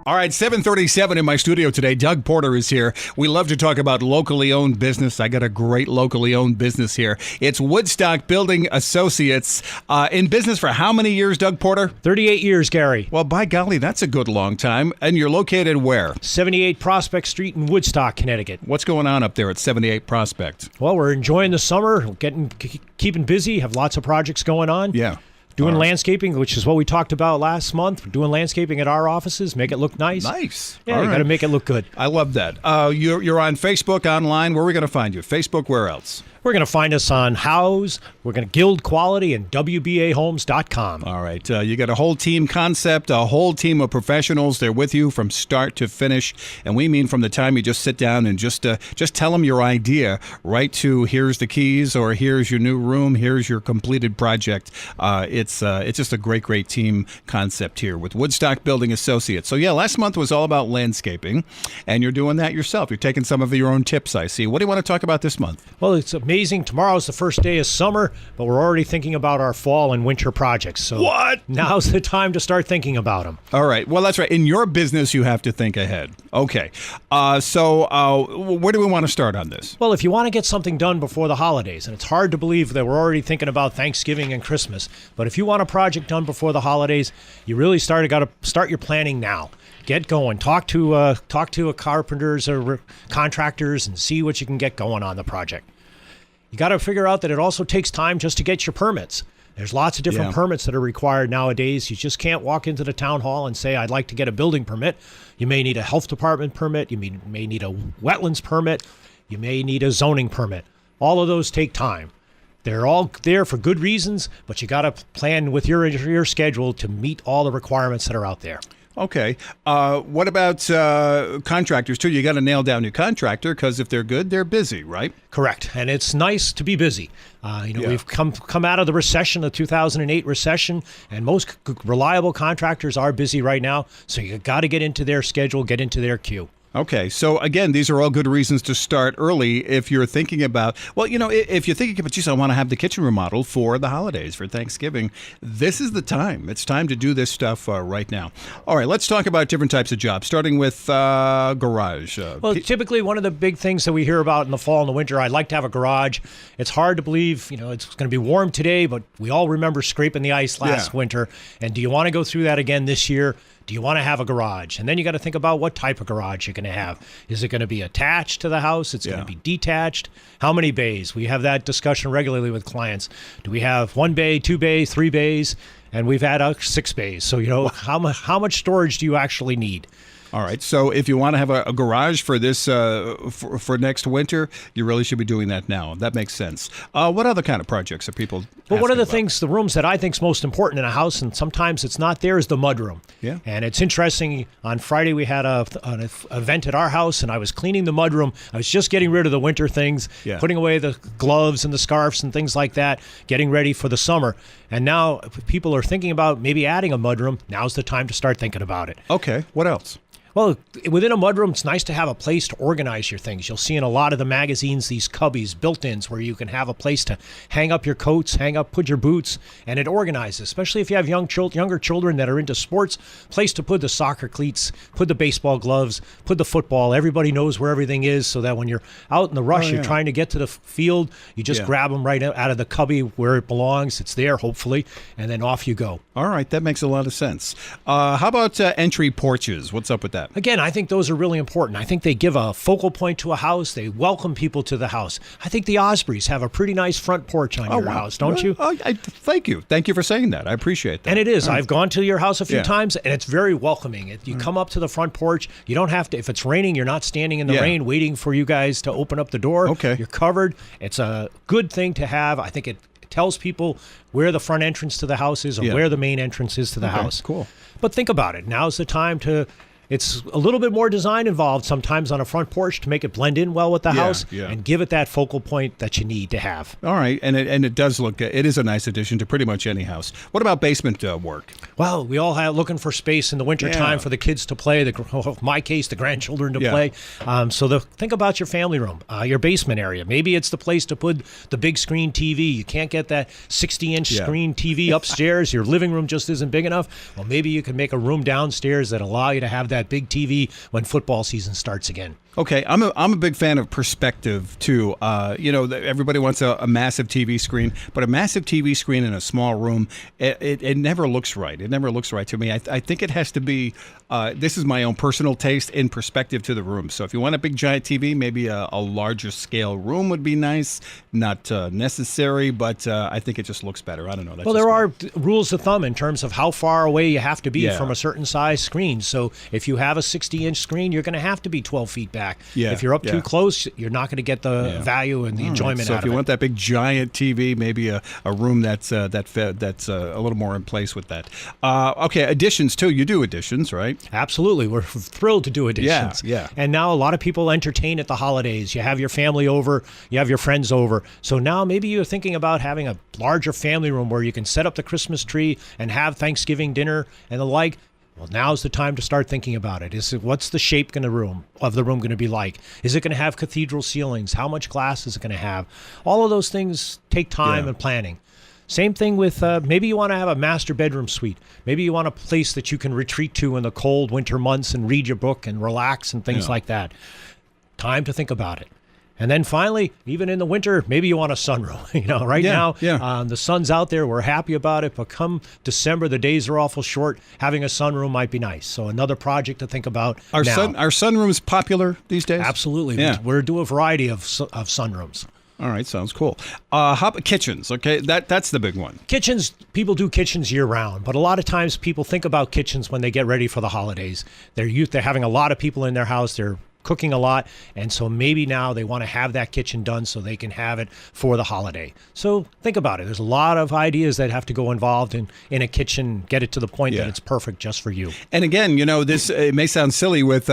All right, 7:37 in my studio today. Doug Porter is here. We love to talk about locally owned business. I got a great locally owned business here. It's Woodstock Building Associates. In business for how many years, Doug Porter? 38 years, Gary. Well, by golly, that's a good long time. And you're located where? 78 Prospect Street in Woodstock, Connecticut. What's going on up there at 78 Prospect? Well, we're enjoying the summer, keeping busy, have lots of projects going on. Yeah. Doing landscaping, which is what we talked about last month. We're doing landscaping at our offices, make it look nice. Nice. Yeah, you got to make it look good. I love that. You're on Facebook, online. Where are we going to find you? Facebook, where else? We're going to find us on House. We're going to Guild Quality and WBAHomes.com. All right. You got a whole team concept, a whole team of professionals. They're with you from start to finish. And we mean from the time you just sit down and just tell them your idea, right to here's the keys or here's your new room, here's your completed project. It's just a great team concept here with Woodstock Building Associates. So, yeah, last month was all about landscaping, and you're doing that yourself. You're taking some of your own tips, I see. What do you want to talk about this month? Well, it's amazing. Tomorrow's the first day of summer, but we're already thinking about our fall and winter projects. So what? Now's the time to start thinking about them. All right. Well, that's right. In your business, you have to think ahead. Okay. So where do we want to start on this? Well, if you want to get something done before the holidays, and it's hard to believe that we're already thinking about Thanksgiving and Christmas, but if you want a project done before the holidays, you really got to start your planning now. Get going. Talk to a carpenters or contractors and see what you can get going on the project. You got to figure out that it also takes time just to get your permits. There's lots of different permits that are required nowadays. You just can't walk into the town hall and say, I'd like to get a building permit. You may need a health department permit. You may need a wetlands permit. You may need a zoning permit. All of those take time. They're all there for good reasons, but you got to plan with your schedule to meet all the requirements that are out there. Okay. What about contractors, too? You got to nail down your contractor because if they're good, they're busy, right? Correct. And it's nice to be busy. We've come out of the recession, the 2008 recession, and most reliable contractors are busy right now. So you got to get into their schedule, get into their queue. Okay, so again, these are all good reasons to start early if you're thinking about, if you're thinking about, geez, I want to have the kitchen remodeled for the holidays, for Thanksgiving, this is the time. It's time to do this stuff right now. All right, let's talk about different types of jobs, starting with garage. Well, typically one of the big things that we hear about in the fall and the winter, I'd like to have a garage. It's hard to believe, it's going to be warm today, but we all remember scraping the ice last winter. And do you want to go through that again this year? Do you want to have a garage? And then you got to think about what type of garage you're going to have. Is it going to be attached to the house? It's going to be detached. How many bays? We have that discussion regularly with clients. Do we have 1 bay, 2 bays, 3 bays? And we've had 6 bays. So, how much storage do you actually need? All right. So if you want to have a garage for this for next winter, you really should be doing that now. That makes sense. What other kind of projects are people? Well, one of the things, the rooms that I think is most important in a house, and sometimes it's not there, is the mudroom. Yeah. And it's interesting. On Friday we had an event at our house, and I was cleaning the mudroom. I was just getting rid of the winter things, putting away the gloves and the scarves and things like that, getting ready for the summer. And now if people are thinking about maybe adding a mudroom, now's the time to start thinking about it. Okay. What else? Well, within a mudroom, it's nice to have a place to organize your things. You'll see in a lot of the magazines these cubbies, built-ins, where you can have a place to hang up your coats, put your boots, and it organizes, especially if you have younger children that are into sports, place to put the soccer cleats, put the baseball gloves, put the football. Everybody knows where everything is so that when you're out in the rush, you're trying to get to the field, you just grab them right out of the cubby where it belongs. It's there, hopefully, and then off you go. All right, that makes a lot of sense. How about entry porches? What's up with that? Again, I think those are really important. I think they give a focal point to a house. They welcome people to the house. I think the Ospreys have a pretty nice front porch on your house, don't you? Thank you. Thank you for saying that. I appreciate that. And it is. I've gone to your house a few times, and it's very welcoming. You come up to the front porch. You don't have to, if it's raining, you're not standing in the rain waiting for you guys to open up the door. Okay. You're covered. It's a good thing to have. I think it tells people where the front entrance to the house is or where the main entrance is to the house. Cool. But think about it. Now's the time to It's a little bit more design involved sometimes on a front porch to make it blend in well with the house and give it that focal point that you need to have. All right, and it does look, it is a nice addition to pretty much any house. What about basement work? Well, we all have looking for space in the wintertime for the kids to play, in my case, the grandchildren to play. So think about your family room, your basement area. Maybe it's the place to put the big screen TV. You can't get that 60-inch screen TV upstairs. Your living room just isn't big enough. Well, maybe you can make a room downstairs that allow you to have that big TV when football season starts again. Okay, I'm a big fan of perspective too. Everybody wants a massive TV screen, but a massive TV screen in a small room, it never looks right. It never looks right to me. I think it has to be. This is my own personal taste in perspective to the room. So if you want a big giant TV, maybe a larger scale room would be nice. Not necessary, but I think it just looks better. I don't know. Well, there are rules of thumb in terms of how far away you have to be from a certain size screen. So if you have a 60-inch screen, you're going to have to be 12 feet back. Yeah, if you're up too close, you're not going to get the value and the enjoyment out of it. So if you want that big giant TV, maybe a room that's a little more in place with that. Okay, additions too. You do additions, right? Absolutely. We're thrilled to do additions. Yeah. And now a lot of people entertain at the holidays. You have your family over, you have your friends over. So now maybe you're thinking about having a larger family room where you can set up the Christmas tree and have Thanksgiving dinner and the like. Well, now's the time to start thinking about it. What's the shape of the room going to be like? Is it going to have cathedral ceilings? How much glass is it going to have? All of those things take time and planning. Same thing with maybe you want to have a master bedroom suite. Maybe you want a place that you can retreat to in the cold winter months and read your book and relax and things like that. Time to think about it. And then finally, even in the winter, maybe you want a sunroom. Now, the sun's out there. We're happy about it. But come December, the days are awful short. Having a sunroom might be nice. So another project to think about Are now. sunrooms popular these days? Absolutely. Yeah. We're doing a variety of sunrooms. All right, sounds cool. How about kitchens? Okay, that's the big one. Kitchens, people do kitchens year round, but a lot of times people think about kitchens when they get ready for the holidays. They're having a lot of people in their house. They're cooking a lot, and so maybe now they want to have that kitchen done so they can have it for the holiday. So think about it. There's a lot of ideas that have to go involved in a kitchen, get it to the point that it's perfect just for you. And again, this it may sound silly with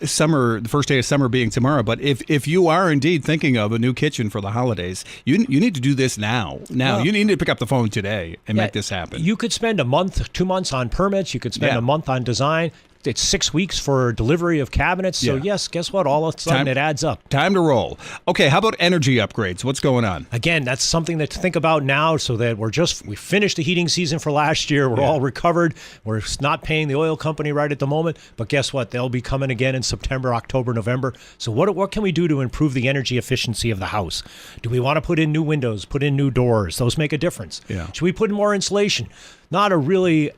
summer, the first day of summer being tomorrow, but if you are indeed thinking of a new kitchen for the holidays, you need to do this now. You need to pick up the phone today and make this happen. You could spend a month, 2 months on permits. You could spend a month on design. It's 6 weeks for delivery of cabinets. So yes, guess what? All of a sudden it adds up. Time to roll. Okay, how about energy upgrades? What's going on? Again, that's something to think about now so that we finished the heating season for last year. We're all recovered. We're not paying the oil company right at the moment. But guess what? They'll be coming again in September, October, November. So what can we do to improve the energy efficiency of the house? Do we want to put in new windows, put in new doors? Those make a difference. Yeah. Should we put in more insulation? Not a really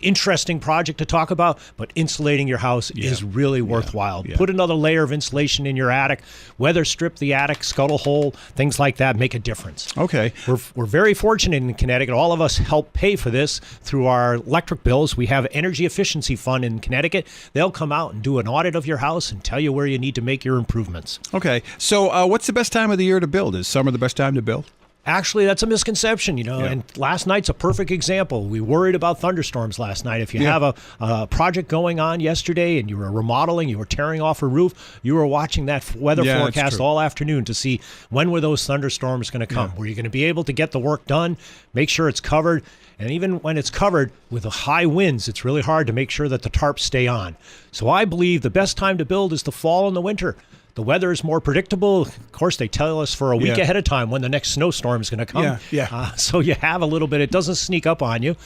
interesting project to talk about, but insulating your house is really worthwhile. Put another layer of insulation in your attic, weather strip the attic, scuttle hole, things like that make a difference. Okay. We're very fortunate in Connecticut. All of us help pay for this through our electric bills. We have Energy Efficiency Fund in Connecticut. They'll come out and do an audit of your house and tell you where you need to make your improvements. Okay. So what's the best time of the year to build? Is summer the best time to build? Actually, that's a misconception, and last night's a perfect example. We worried about thunderstorms last night. If you have a project going on yesterday and you were remodeling, you were tearing off a roof, you were watching that weather forecast all afternoon to see when were those thunderstorms going to come. Were you going to be able to get the work done, make sure it's covered? And even when it's covered with the high winds, it's really hard to make sure that the tarps stay on. So I believe the best time to build is the fall and the winter. The weather is more predictable. Of course, they tell us for a week ahead of time when the next snowstorm is going to come. So you have a little bit. It doesn't sneak up on you.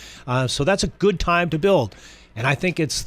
So that's a good time to build. And I think it's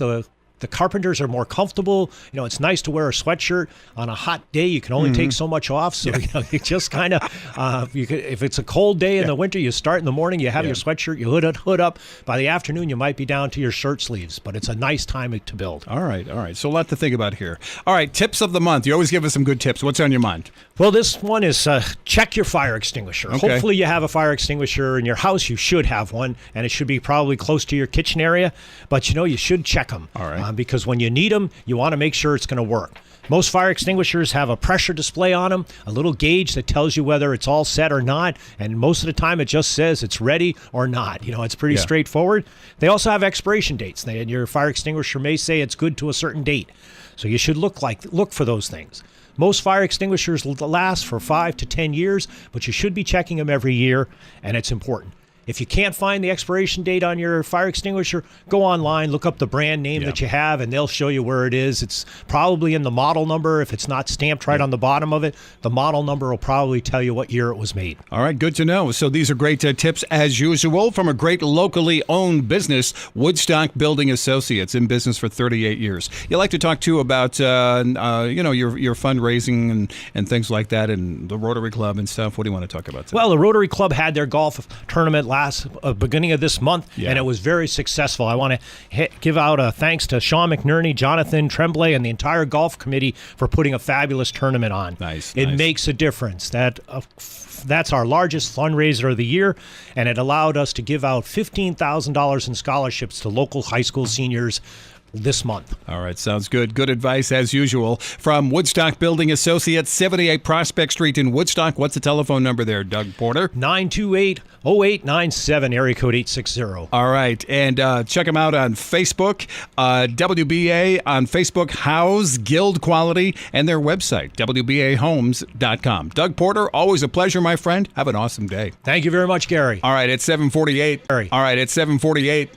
the carpenters are more comfortable. It's nice to wear a sweatshirt on a hot day. You can only take so much off. So, you just kind of, if it's a cold day in the winter, you start in the morning, you have your sweatshirt, you hood up. By the afternoon, you might be down to your shirt sleeves, but it's a nice time to build. All right. So a lot to think about here. All right. Tips of the month. You always give us some good tips. What's on your mind? Well, this one is check your fire extinguisher. Okay. Hopefully you have a fire extinguisher in your house. You should have one, and it should be probably close to your kitchen area. But, you should check them. All right. Because when you need them, you want to make sure it's going to work. Most fire extinguishers have a pressure display on them, a little gauge that tells you whether it's all set or not, and most of the time it just says it's ready or not. It's pretty straightforward. They also have expiration dates. Your fire extinguisher may say it's good to a certain date, so you should look for those things. Most fire extinguishers last for 5 to 10 years, but you should be checking them every year, and it's important. If you can't find the expiration date on your fire extinguisher, go online, look up the brand name that you have, and they'll show you where it is. It's probably in the model number. If it's not stamped right on the bottom of it, the model number will probably tell you what year it was made. All right, good to know. So these are great tips, as usual, from a great locally owned business, Woodstock Building Associates, in business for 38 years. You like to talk, too, about, your fundraising and things like that, and the Rotary Club and stuff. What do you want to talk about today? Well, the Rotary Club had their golf tournament beginning of this month, and it was very successful. I want to give out a thanks to Sean McNerney, Jonathan Tremblay, and the entire golf committee for putting a fabulous tournament on. It makes a difference. That's our largest fundraiser of the year, and it allowed us to give out $15,000 in scholarships to local high school seniors this month. All right, sounds good. Good advice, as usual. From Woodstock Building Associates, 78 Prospect Street in Woodstock. What's the telephone number there, Doug Porter? 928-0897, area code 860. All right, and check them out on Facebook, WBA on Facebook, House Guild Quality, and their website, WBAHomes.com. Doug Porter, always a pleasure, my friend. Have an awesome day. Thank you very much, Gary. All right, it's 7:48. All right, it's 7:48.